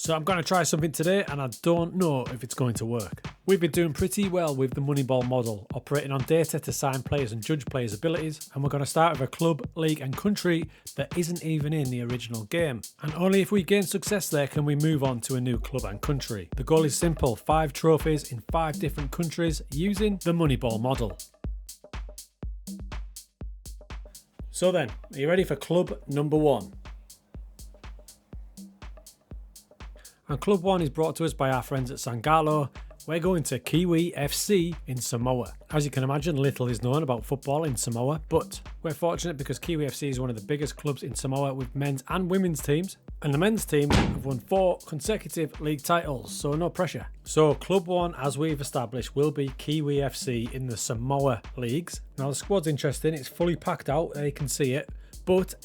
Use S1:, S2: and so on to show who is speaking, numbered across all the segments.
S1: So I'm going to try something today and I don't know if it's going to work. We've been doing pretty well with the Moneyball model, operating on data to sign players and judge players' abilities, and we're going to start with a club, league and country that isn't even in the original game. And only if we gain success there can we move on to a new club and country. The goal is simple, 5 trophies in 5 different countries using the Moneyball model. So then, are you ready for club number 1? And Club 1 is brought to us by our friends at Sangalo. We're going to Kiwi FC in Samoa. As you can imagine, little is known about football in Samoa, but we're fortunate because Kiwi FC is one of the biggest clubs in Samoa with men's and women's teams. And the men's team have won 4 consecutive league titles, so no pressure. So Club 1, as we've established, will be Kiwi FC in the Samoa leagues. Now the squad's interesting, it's fully packed out, there you can see it, but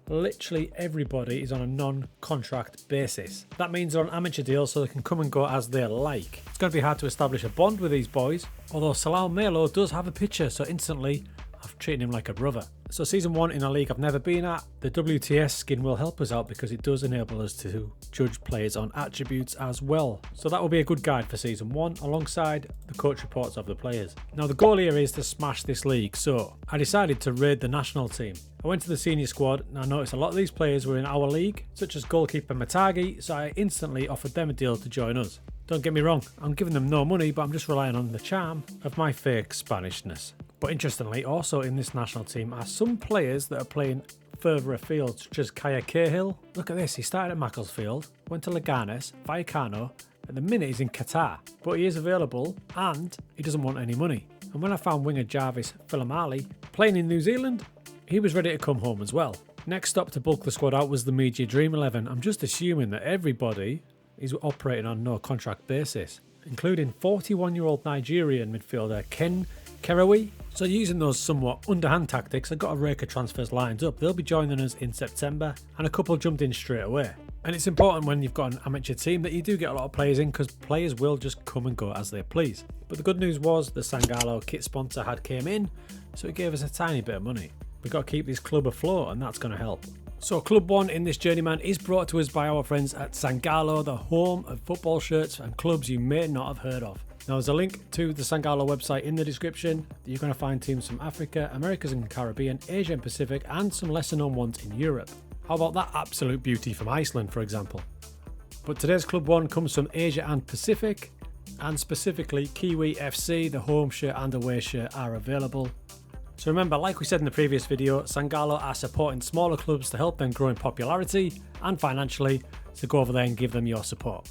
S1: literally everybody is on a non-contract basis. That means they're on amateur deals so they can come and go as they like. It's going to be hard to establish a bond with these boys, although Salau Melo does have a picture, so instantly I've treated him like a brother. So season 1 in a league I've never been at, the WTS skin will help us out because it does enable us to judge players on attributes as well. So that will be a good guide for season 1 alongside the coach reports of the players. Now the goal here is to smash this league, so I decided to raid the national team. I went to the senior squad and I noticed a lot of these players were in our league, such as goalkeeper Matagi, so I instantly offered them a deal to join us. Don't get me wrong, I'm giving them no money, but I'm just relying on the charm of my fake Spanishness. But interestingly, also in this national team are some players that are playing further afield, such as Kaya Cahill. Look at this, he started at Macclesfield, went to Leganes, Vallecano, at the minute he's in Qatar, but he is available and he doesn't want any money. And when I found winger Jarvis Filamali playing in New Zealand, he was ready to come home as well. Next up to bulk the squad out was the Media Dream 11. I'm just assuming that everybody is operating on no contract basis, including 41-year-old Nigerian midfielder Ken Kerawi. So using those somewhat underhand tactics, I got a rake of transfers lined up. They'll be joining us in September and a couple jumped in straight away. And it's important when you've got an amateur team that you do get a lot of players in because players will just come and go as they please. But the good news was the Sangalo kit sponsor had came in, so it gave us a tiny bit of money. We've got to keep this club afloat and that's going to help. So Club 1 in this Journeyman is brought to us by our friends at Sangalo, the home of football shirts and clubs you may not have heard of. Now there's a link to the Sangalo website in the description. You're going to find teams from Africa, Americas and Caribbean, Asia and Pacific and some lesser known ones in Europe. How about that absolute beauty from Iceland, for example? But today's Club 1 comes from Asia and Pacific, and specifically Kiwi FC, the home shirt and away shirt are available. So remember, like we said in the previous video, Sangalo are supporting smaller clubs to help them grow in popularity and financially, so go over there and give them your support.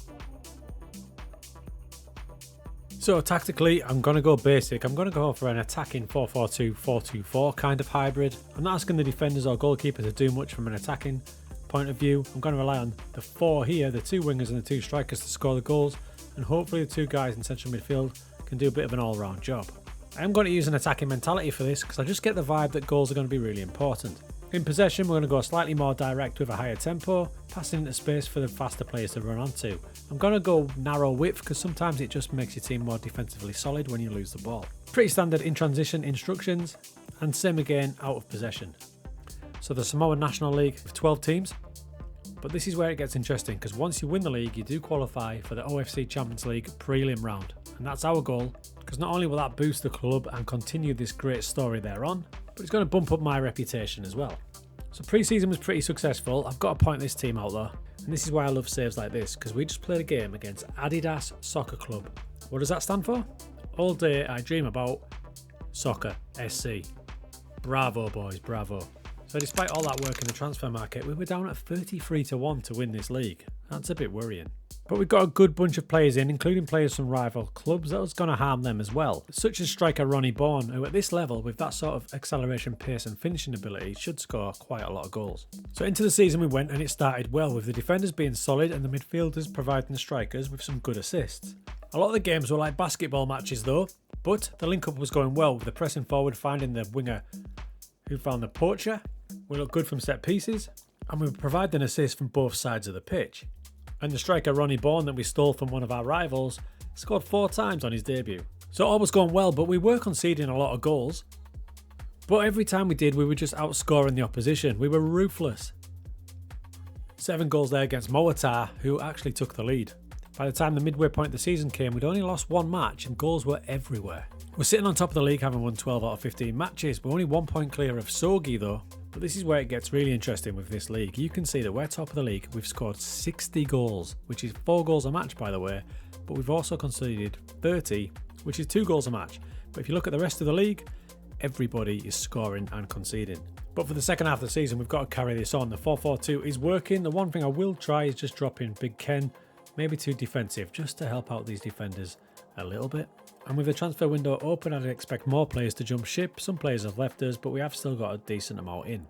S1: So tactically, I'm going to go basic. I'm going to go for an attacking 4-4-2-4-2-4 kind of hybrid. I'm not asking the defenders or goalkeeper to do much from an attacking point of view. I'm going to rely on the 4 here, the 2 wingers and the 2 strikers to score the goals, and hopefully the 2 guys in central midfield can do a bit of an all-round job. I am going to use an attacking mentality for this because I just get the vibe that goals are going to be really important. In possession, we're going to go slightly more direct with a higher tempo, passing into space for the faster players to run onto. I'm going to go narrow width because sometimes it just makes your team more defensively solid when you lose the ball. Pretty standard in transition instructions, and same again out of possession. So the Samoa National League with 12 teams, but this is where it gets interesting because once you win the league, you do qualify for the OFC Champions League prelim round. And that's our goal, because not only will that boost the club and continue this great story they're on, but it's going to bump up my reputation as well. So pre-season was pretty successful. I've got to point this team out though, and this is why I love saves like this, because we just played a game against Adidas Soccer Club. What does that stand for? All day I dream about soccer, SC. Bravo boys, bravo. So despite all that work in the transfer market, we were down at 33-1 to win this league. That's a bit worrying. But we've got a good bunch of players in, including players from rival clubs, that was going to harm them as well. Such as striker Ronnie Bourne, who at this level, with that sort of acceleration, pace and finishing ability, should score quite a lot of goals. So into the season we went and it started well, with the defenders being solid and the midfielders providing the strikers with some good assists. A lot of the games were like basketball matches though, but the link-up was going well, with the pressing forward finding the winger who found the poacher. We looked good from set pieces, and we were providing assists from both sides of the pitch. And the striker Ronnie Bourne that we stole from one of our rivals scored 4 times on his debut. So all was going well, but we were conceding a lot of goals. But every time we did, we were just outscoring the opposition. We were ruthless. 7 goals there against Moata, who actually took the lead. By the time the midway point of the season came, we'd only lost 1 match and goals were everywhere. We're sitting on top of the league having won 12 out of 15 matches. We're only 1 point clear of Sogi though. But this is where it gets really interesting with this league. You can see that we're top of the league. We've scored 60 goals, which is 4 goals a match by the way. But we've also conceded 30, which is 2 goals a match. But if you look at the rest of the league, everybody is scoring and conceding. But for the second half of the season, we've got to carry this on. The 4-4-2 is working. The one thing I will try is just drop in Big Ken, maybe too defensive, just to help out these defenders a little bit. And with the transfer window open, I'd expect more players to jump ship. Some players have left us, but we have still got a decent amount in.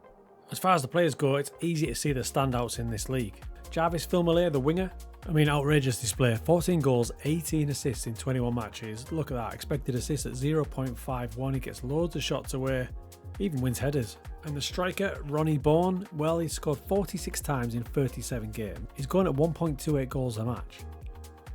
S1: As far as the players go, it's easy to see the standouts in this league. Jarvis Filmale, the winger, outrageous display. 14 goals, 18 assists in 21 matches. Look at that, expected assist at 0.51. He gets loads of shots away, even wins headers. And the striker, Ronnie Bourne, well, he scored 46 times in 37 games. He's going at 1.28 goals a match.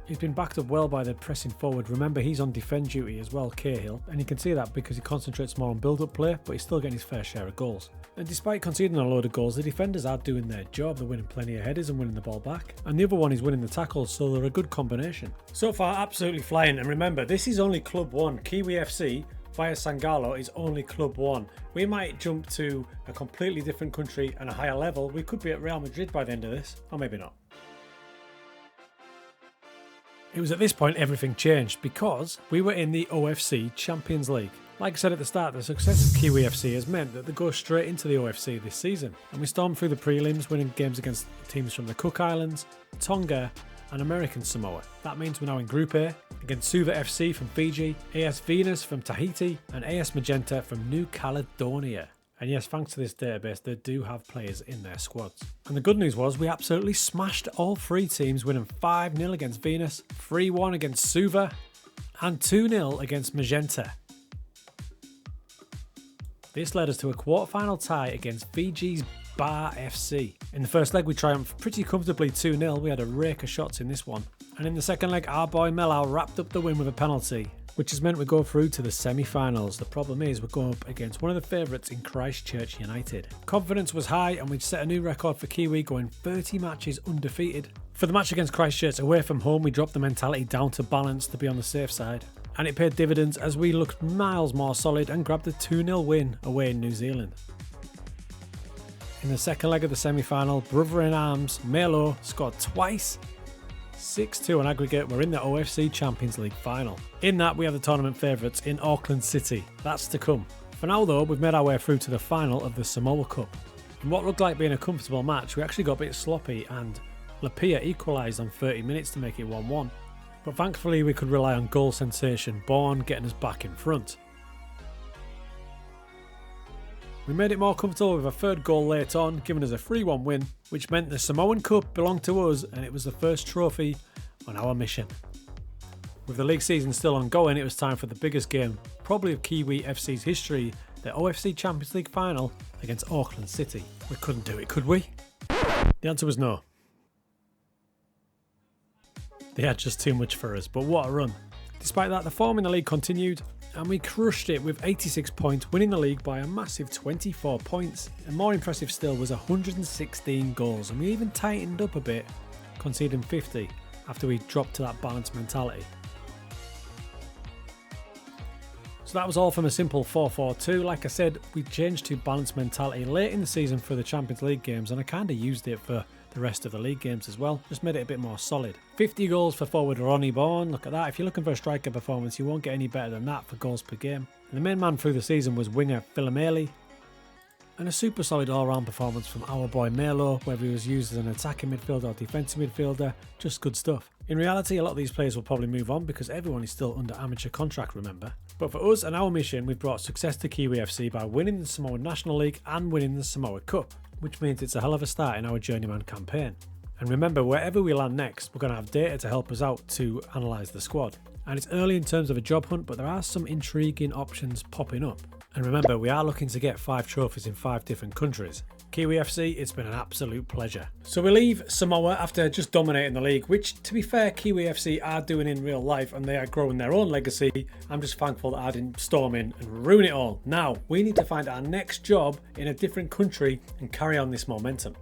S1: He's been backed up well by the pressing forward. Remember, he's on defend duty as well, Cahill, and you can see that because he concentrates more on build-up play, but he's still getting his fair share of goals. And despite conceding a load of goals, the defenders are doing their job. They're winning plenty of headers and winning the ball back. And the other one is winning the tackles, so they're a good combination. So far, absolutely flying. And remember, this is only Club 1. Kiwi FC via Sangalo is only Club 1. We might jump to a completely different country and a higher level. We could be at Real Madrid by the end of this, or maybe not. It was at this point everything changed because we were in the OFC Champions League. Like I said at the start, the success of Kiwi FC has meant that they go straight into the OFC this season. And we stormed through the prelims, winning games against teams from the Cook Islands, Tonga and American Samoa. That means we're now in Group A against Suva FC from Fiji, AS Venus from Tahiti and AS Magenta from New Caledonia. And yes, thanks to this database, they do have players in their squads. And the good news was we absolutely smashed all 3 teams, winning 5-0 against Venus, 3-1 against Suva, and 2-0 against Magenta. This led us to a quarter-final tie against Fiji's Bar FC. In the first leg, we triumphed pretty comfortably 2-0. We had a rake of shots in this one. And in the second leg, our boy Melau wrapped up the win with a penalty, which has meant we go through to the semi-finals. The problem is we're going up against one of the favourites in Christchurch United. Confidence was high and we'd set a new record for Kiwi, going 30 matches undefeated. For the match against Christchurch away from home, we dropped the mentality down to balance to be on the safe side. And it paid dividends as we looked miles more solid and grabbed a 2-0 win away in New Zealand. In the second leg of the semi-final, brother in arms, Melo, scored twice. 6-2 on aggregate, we're in the OFC Champions League final. In that, we have the tournament favourites in Auckland City. That's to come. For now though, we've made our way through to the final of the Samoa Cup. In what looked like being a comfortable match, we actually got a bit sloppy and Lapia equalised on 30 minutes to make it 1-1. But thankfully we could rely on goal sensation Bourne getting us back in front. We made it more comfortable with a third goal late on, giving us a 3-1 win, which meant the Samoan Cup belonged to us and it was the first trophy on our mission. With the league season still ongoing, it was time for the biggest game, probably of Kiwi FC's history, the OFC Champions League final against Auckland City. We couldn't do it, could we? The answer was no. They had just too much for us, but what a run. Despite that, the form in the league continued, and we crushed it with 86 points, winning the league by a massive 24 points. And more impressive still was 116 goals, and we even tightened up a bit, conceding 50 after we dropped to that balanced mentality. So that was all from a simple 4-4-2. Like I said, we changed to balanced mentality late in the season for the Champions League games, and I kind of used it for the rest of the league games as well. Just made it a bit more solid. 50 goals for forward Ronnie Bourne. Look at that. If you're looking for a striker performance, you won't get any better than that for goals per game. And the main man through the season was winger Filmale. And a super solid all-round performance from our boy Melo, whether he was used as an attacking midfielder or defensive midfielder. Just good stuff. In reality, a lot of these players will probably move on because everyone is still under amateur contract, remember. But for us and our mission, we've brought success to Kiwi FC by winning the Samoa National League and winning the Samoa Cup, which means it's a hell of a start in our Journeyman campaign. And remember, wherever we land next, we're going to have data to help us out to analyse the squad. And it's early in terms of a job hunt, but there are some intriguing options popping up. And remember, we are looking to get 5 trophies in 5 different countries. Kiwi FC, it's been an absolute pleasure. So we leave Samoa after just dominating the league, which, to be fair, Kiwi FC are doing in real life, and they are growing their own legacy. I'm just thankful that I didn't storm in and ruin it all. Now, we need to find our next job in a different country and carry on this momentum.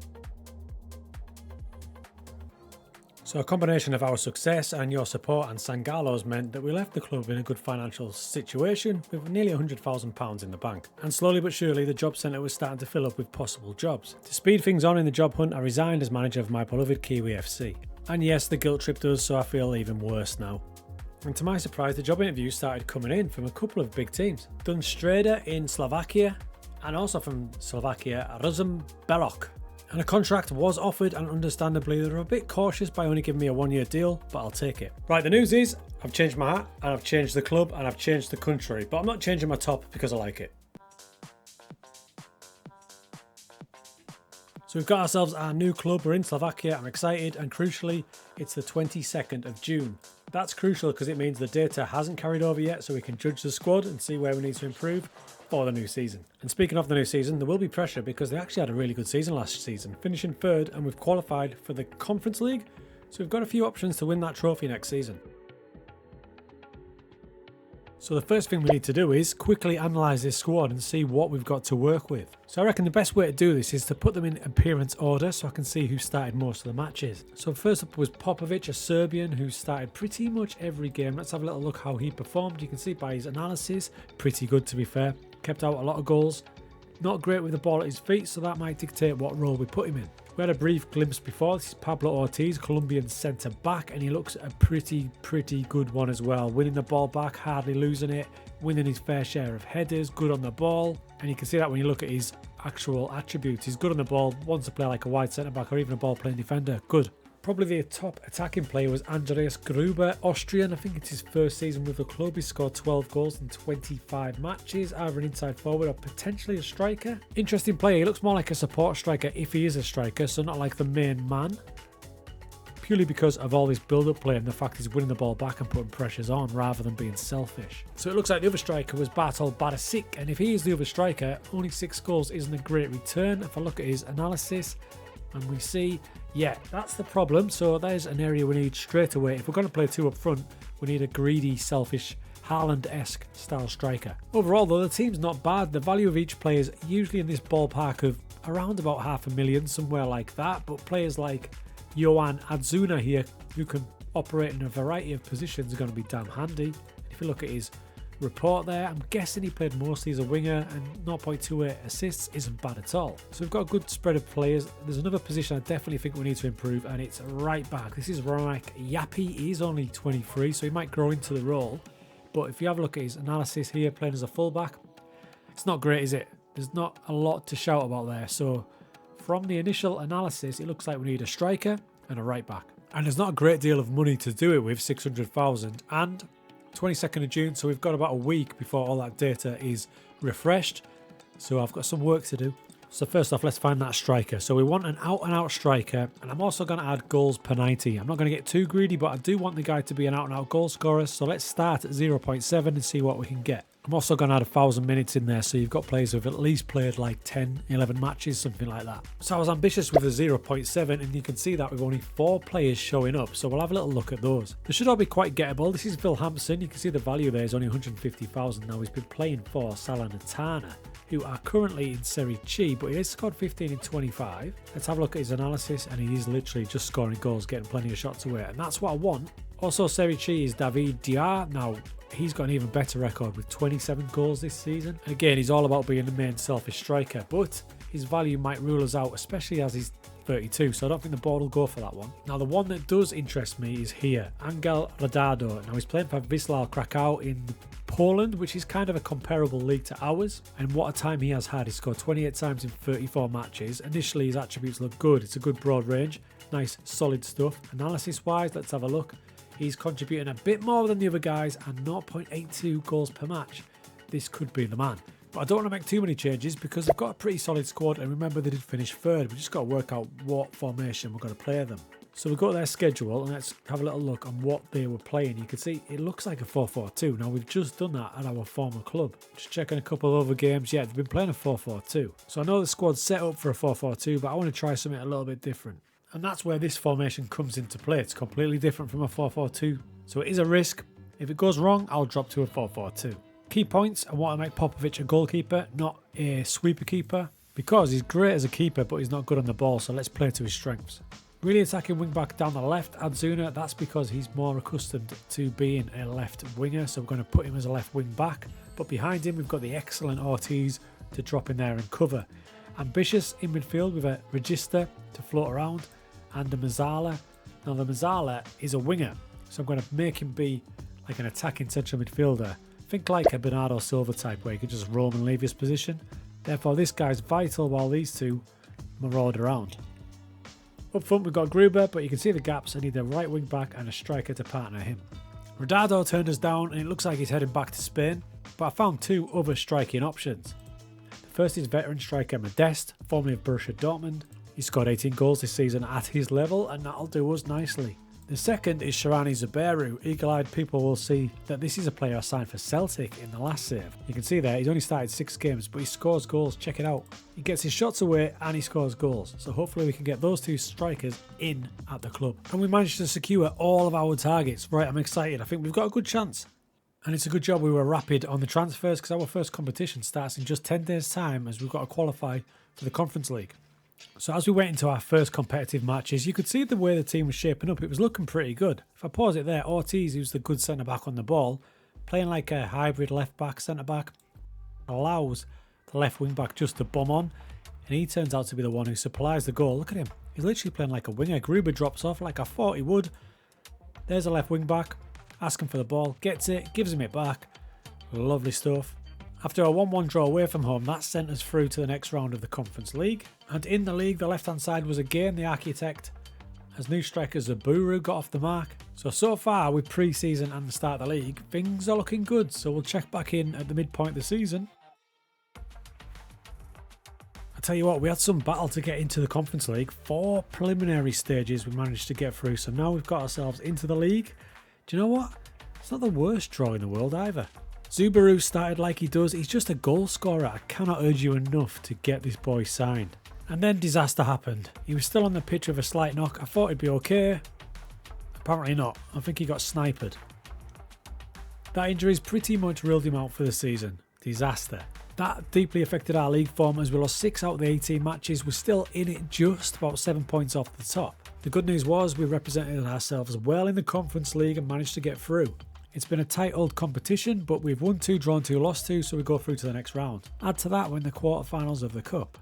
S1: So a combination of our success and your support and Sangalo's meant that we left the club in a good financial situation with nearly £100,000 in the bank. And slowly but surely the job centre was starting to fill up with possible jobs. To speed things on in the job hunt, I resigned as manager of my beloved Kiwi FC. And yes, the guilt trip does, so I feel even worse now. And to my surprise, the job interviews started coming in from a couple of big teams. Dunstreda in Slovakia, and also from Slovakia, Belok. And a contract was offered, and understandably they were a bit cautious by only giving me a 1-year deal, but I'll take it. Right, the news is I've changed my hat, and I've changed the club, and I've changed the country, but I'm not changing my top because I like it. So we've got ourselves our new club. We're in Slovakia. I'm excited, and crucially, it's the 22nd of June. That's crucial because it means the data hasn't carried over yet, so we can judge the squad and see where we need to improve for the new season. And speaking of the new season, there will be pressure because they actually had a really good season last season, finishing third, and we've qualified for the Conference League, so we've got a few options to win that trophy next season. So the first thing we need to do is quickly analyse this squad and see what we've got to work with. So I reckon the best way to do this is to put them in appearance order so I can see who started most of the matches. So first up was Popovic, a Serbian who started pretty much every game. Let's have a little look how he performed. You can see by his analysis, pretty good to be fair. Kept out a lot of goals. Not great with the ball at his feet, so that might dictate what role we put him in. We had a brief glimpse before. This is Pablo Ortiz, Colombian centre back, and he looks a pretty good one as well. Winning the ball back, hardly losing it, winning his fair share of headers, good on the ball. And you can see that when you look at his actual attributes. He's good on the ball, wants to play like a wide centre back or even a ball playing defender. Good. Probably the top attacking player was Andreas Gruber, Austrian. I think it's his first season with the club. He scored 12 goals in 25 matches, either an inside forward or potentially a striker. Interesting player. He looks more like a support striker if he is a striker, so not like the main man. Purely because of all this build-up play and the fact he's winning the ball back and putting pressures on rather than being selfish. So it looks like the other striker was Bartol Barasic, and if he is the other striker, only 6 goals isn't a great return. If I look at his analysis, and we see, yeah, that's the problem. So there's an area we need straight away. If we're going to play 2 up front, we need a greedy, selfish, Haaland-esque style striker. Overall, though, the team's not bad. The value of each player is usually in this ballpark of around about $500,000, somewhere like that. But players like Johan Adzuna here, who can operate in a variety of positions, are going to be damn handy. If you look at his report there, I'm guessing he played mostly as a winger, and 0.28 assists isn't bad at all. So we've got a good spread of players. There's another position I definitely think we need to improve, and it's right back. This is Ronak Yapi. He's only 23, so he might grow into the role. But if you have a look at his analysis here, playing as a fullback, it's not great, is it? There's not a lot to shout about there. So from the initial analysis, it looks like we need a striker and a right back. And there's not a great deal of money to do it with, 600,000, and 22nd of June, so we've got about a week before all that data is refreshed. So I've got some work to do. So first off, let's find that striker. So we want an out-and-out striker, and I'm also going to add goals per 90. I'm not going to get too greedy, but I do want the guy to be an out-and-out goal scorer. So let's start at 0.7 and see what we can get. I'm also going to add 1,000 minutes in there, so you've got players who've at least played like 10, 11 matches, something like that. So I was ambitious with the 0.7, and you can see that with only 4 players showing up, so we'll have a little look at those. They should all be quite gettable. This is Phil Hampson. You can see the value there is only 150,000. Now he's been playing for Salernitana, who are currently in Serie C, but he has scored 15 in 25. Let's have a look at his analysis, and he is literally just scoring goals, getting plenty of shots away, and that's what I want. Also, Serie C is David Diar. Now, he's got an even better record with 27 goals this season. And again, he's all about being the main selfish striker, but his value might rule us out, especially as he's 32, so I don't think the board will go for that one. Now, the one that does interest me is here, Angel Radado. Now, he's playing for Wisła Krakow in Poland, which is kind of a comparable league to ours, and what a time he has had. He scored 28 times in 34 matches. Initially, his attributes look good. It's a good broad range, nice solid stuff. Analysis-wise, let's have a look. He's contributing a bit more than the other guys, and 0.82 goals per match. This could be the man. But I don't want to make too many changes because I've got a pretty solid squad, and remember they did finish third. We just got to work out what formation we're going to play them. So we've got their schedule, and let's have a little look on what they were playing. You can see it looks like a 4-4-2. Now, we've just done that at our former club. Just checking a couple of other games. Yeah, they've been playing a 4-4-2. So I know the squad's set up for a 4-4-2, but I want to try something a little bit different. And that's where this formation comes into play. It's completely different from a 4-4-2. So it is a risk. If it goes wrong, I'll drop to a 4-4-2. Key points, I want to make Popovic a goalkeeper, not a sweeper keeper, because he's great as a keeper, but he's not good on the ball, so let's play to his strengths. Really attacking wing back down the left, Adzuna. That's because he's more accustomed to being a left winger, so we're going to put him as a left wing back. But behind him, we've got the excellent Ortiz to drop in there and cover. Ambitious in midfield with a Register to float around and a Mazzala. Now the Mazzala is a winger, so I'm going to make him be like an attacking central midfielder. Think like a Bernardo Silva type where he can just roam and leave his position. Therefore this guy's vital while these two maraud around. Up front we've got Gruber, but you can see the gaps. I need a right wing back and a striker to partner him. Rodado turned us down and it looks like he's heading back to Spain, but I found two other striking options. The first is veteran striker Modeste, formerly of Borussia Dortmund. He scored 18 goals this season at his level and that'll do us nicely. The second is Sharani Zuberu. Eagle-eyed people will see that this is a player I signed for Celtic in the last save. You can see there, he's only started 6 games, but he scores goals. Check it out. He gets his shots away and he scores goals. So hopefully we can get those two strikers in at the club. And we managed to secure all of our targets. Right, I'm excited. I think we've got a good chance. And it's a good job we were rapid on the transfers because our first competition starts in just 10 days' time as we've got to qualify for the Conference League. So as we went into our first competitive matches, you could see the way the team was shaping up. It was looking pretty good. If I pause it there, Ortiz, who's the good centre-back on the ball, playing like a hybrid left-back, centre-back, allows the left wing-back just to bomb on, and he turns out to be the one who supplies the goal. Look at him. He's literally playing like a winger. Gruber drops off like I thought he would. There's a left wing-back, asking for the ball, gets it, gives him it back. Lovely stuff. After a 1-1 draw away from home, that sent us through to the next round of the Conference League. And in the league, the left-hand side was again the architect, as new striker Zaburu got off the mark. So far with pre-season and the start of the league, things are looking good. So we'll check back in at the midpoint of the season. I tell you what, we had some battle to get into the Conference League. 4 preliminary stages we managed to get through. So now we've got ourselves into the league. Do you know what? It's not the worst draw in the world either. Zubaru started like he does. He's just a goal scorer. I cannot urge you enough to get this boy signed. And then disaster happened. He was still on the pitch with a slight knock. I thought he'd be okay. Apparently not. I think he got sniped. That injury's pretty much ruled him out for the season. Disaster. That deeply affected our league form as we lost 6 out of the 18 matches. We're still in it just about 7 points off the top. The good news was we represented ourselves well in the Conference League and managed to get through. It's been a tight old competition, but we've won 2, drawn 2, lost 2, so we go through to the next round. Add to that, we're in the quarterfinals of the Cup.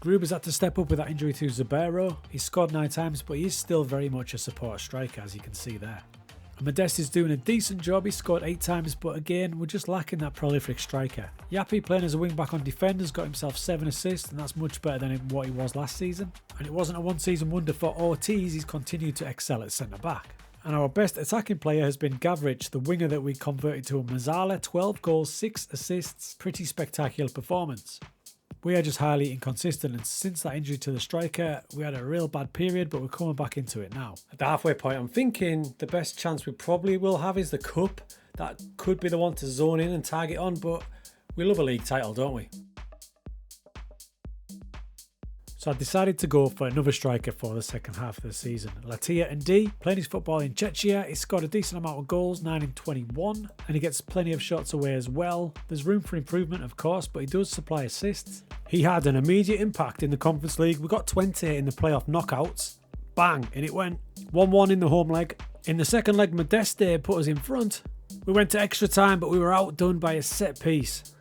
S1: Gruber's had to step up with that injury to Zabero. He's scored 9 times, but he is still very much a support striker, as you can see there. And Modeste is doing a decent job. He scored 8 times, but again, we're just lacking that prolific striker. Yapi, playing as a wing-back on defenders, got himself 7 assists, and that's much better than what he was last season. And it wasn't a one-season wonder for Ortiz. He's continued to excel at centre-back. And our best attacking player has been Gavrich, the winger that we converted to a Mazzala. 12 goals, 6 assists. Pretty spectacular performance. We are just highly inconsistent, and since that injury to the striker, we had a real bad period, but we're coming back into it now. At the halfway point, I'm thinking the best chance we probably will have is the Cup. That could be the one to zone in and target on, but we love a league title, don't we? So I decided to go for another striker for the second half of the season. Latia Ndi, playing his football in Czechia, he scored a decent amount of goals, 9 in 21, and he gets plenty of shots away as well. There's room for improvement, of course, but he does supply assists. He had an immediate impact in the Conference League. We got 20 in the playoff knockouts. Bang, and it went 1-1 in the home leg. In the second leg, Modeste put us in front. We went to extra time, but we were outdone by a set piece.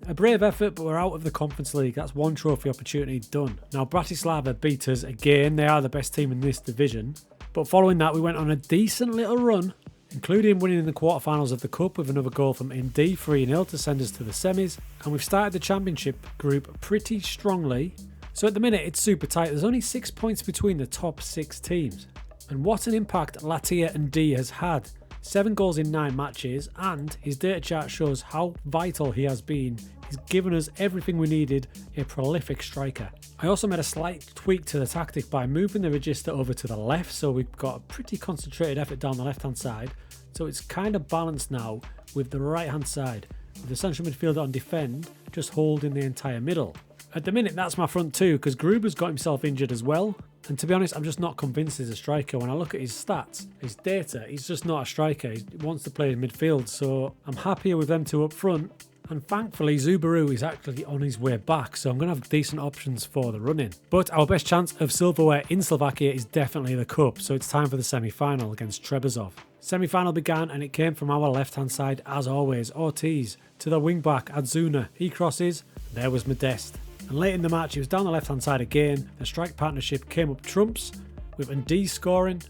S1: A brave effort, but we're out of the Conference League. That's 1 trophy opportunity done. Now, Bratislava beat us again. They are the best team in this division. But following that, we went on a decent little run, including winning in the quarterfinals of the Cup with another goal from Indy, 3-0 to send us to the semis. And we've started the championship group pretty strongly. So at the minute, it's super tight. There's only 6 points between the top 6 teams. And what an impact Latia Ndi has had. 7 goals in 9 matches, and his data chart shows how vital he has been. He's given us everything we needed, a prolific striker. I also made a slight tweak to the tactic by moving the register over to the left, so we've got a pretty concentrated effort down the left hand side. So it's kind of balanced now with the right hand side, with the central midfielder on defend, just holding the entire middle. At the minute, that's my front two, because Gruber's got himself injured as well. And to be honest, I'm just not convinced he's a striker. When I look at his stats, his data, he's just not a striker. He wants to play in midfield. So I'm happier with them two up front. And thankfully Zubaru is actually on his way back, so I'm going to have decent options for the run-in. But our best chance of silverware in Slovakia is definitely the Cup, so it's time for the semi-final against Trebizov. Semi-final began and it came from our left-hand side as always. Ortiz to the wing-back Adzuna, he crosses, there was Modeste. And late in the match, it was down the left-hand side again. The strike partnership came up trumps, with Ndi scoring,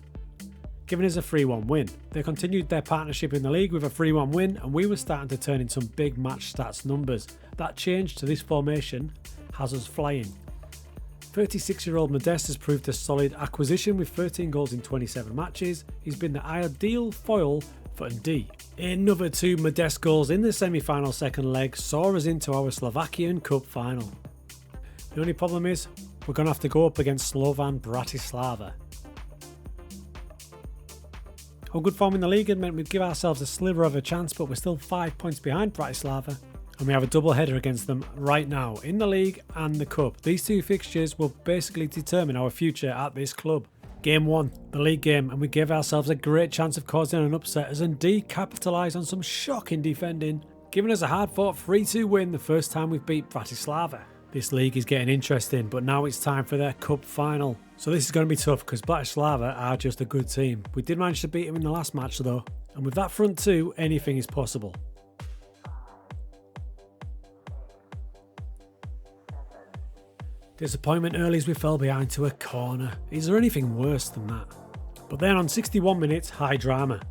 S1: giving us a 3-1 win. They continued their partnership in the league with a 3-1 win, and we were starting to turn in some big match stats numbers. That change to this formation has us flying. 36-year-old Modeste has proved a solid acquisition with 13 goals in 27 matches. He's been the ideal foil for Ndi. Another 2 Modeste goals in the semi-final second leg saw us into our Slovakian Cup final. The only problem is, we're going to have to go up against Slovan Bratislava. Our good form in the league had meant we'd give ourselves a sliver of a chance, but we're still 5 points behind Bratislava. And we have a double header against them right now, in the league and the cup. These 2 fixtures will basically determine our future at this club. Game 1, the league game, and we gave ourselves a great chance of causing an upset as Ndi capitalised on some shocking defending, giving us a hard-fought 3-2 win the first time we've beat Bratislava. This league is getting interesting, but now it's time for their cup final. So this is going to be tough because Bratislava are just a good team. We did manage to beat them in the last match though, and with that front 2, anything is possible. Disappointment early as we fell behind to a corner. Is there anything worse than that? But then on 61 minutes, high drama.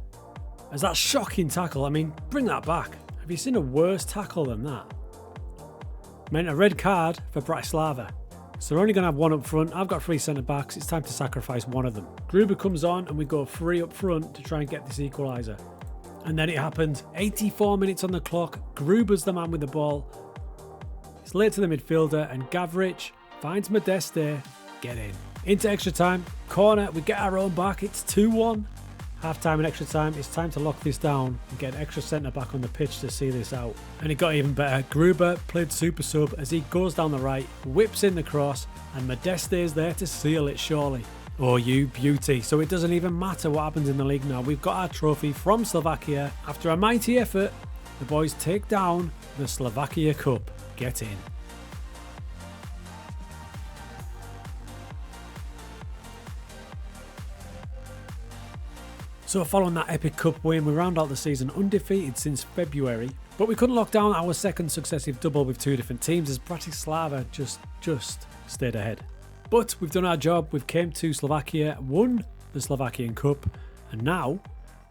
S1: As that shocking tackle, I mean, bring that back. Have you seen a worse tackle than that? Meant a red card for Bratislava. So we're only going to have 1 up front. I've got 3 centre backs. It's time to sacrifice one of them. Gruber comes on and we go 3 up front to try and get this equaliser. And then it happened. 84 minutes on the clock. Gruber's the man with the ball. It's late to the midfielder and Gavrich finds Modeste. Get in. Into extra time. Corner. We get our own back. It's 2-1. Half time and extra time, it's time to lock this down and get an extra centre back on the pitch to see this out. And it got even better. Gruber played super sub as he goes down the right, whips in the cross, and Modeste is there to seal it surely. Oh, you beauty. So it doesn't even matter what happens in the league now. We've got our trophy from Slovakia. After a mighty effort, the boys take down the Slovakia Cup. Get in. So following that epic cup win, we round out the season undefeated since February, but we couldn't lock down our second successive double with 2 different teams as Bratislava just stayed ahead. But we've done our job, we've came to Slovakia, won the Slovakian Cup, and now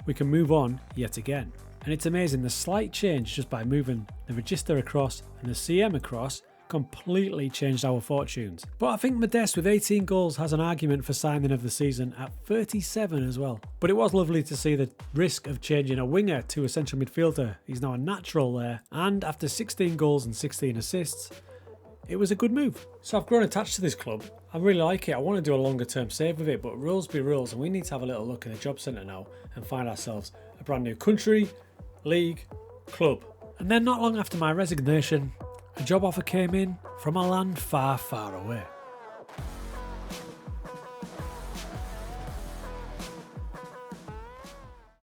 S1: we can move on yet again. And it's amazing, the slight change just by moving the register across and the CM across completely changed our fortunes. But I think Modeste with 18 goals has an argument for signing of the season at 37 as well. But it was lovely to see the risk of changing a winger to a central midfielder. He's now a natural there, and after 16 goals and 16 assists, it was a good move. So I've grown attached to this club. I really like it. I want to do a longer term save with it, but rules be rules, and we need to have a little look in the job centre now and find ourselves a brand new country, league, club. And then not long after my resignation, a job offer came in from a land far, far away.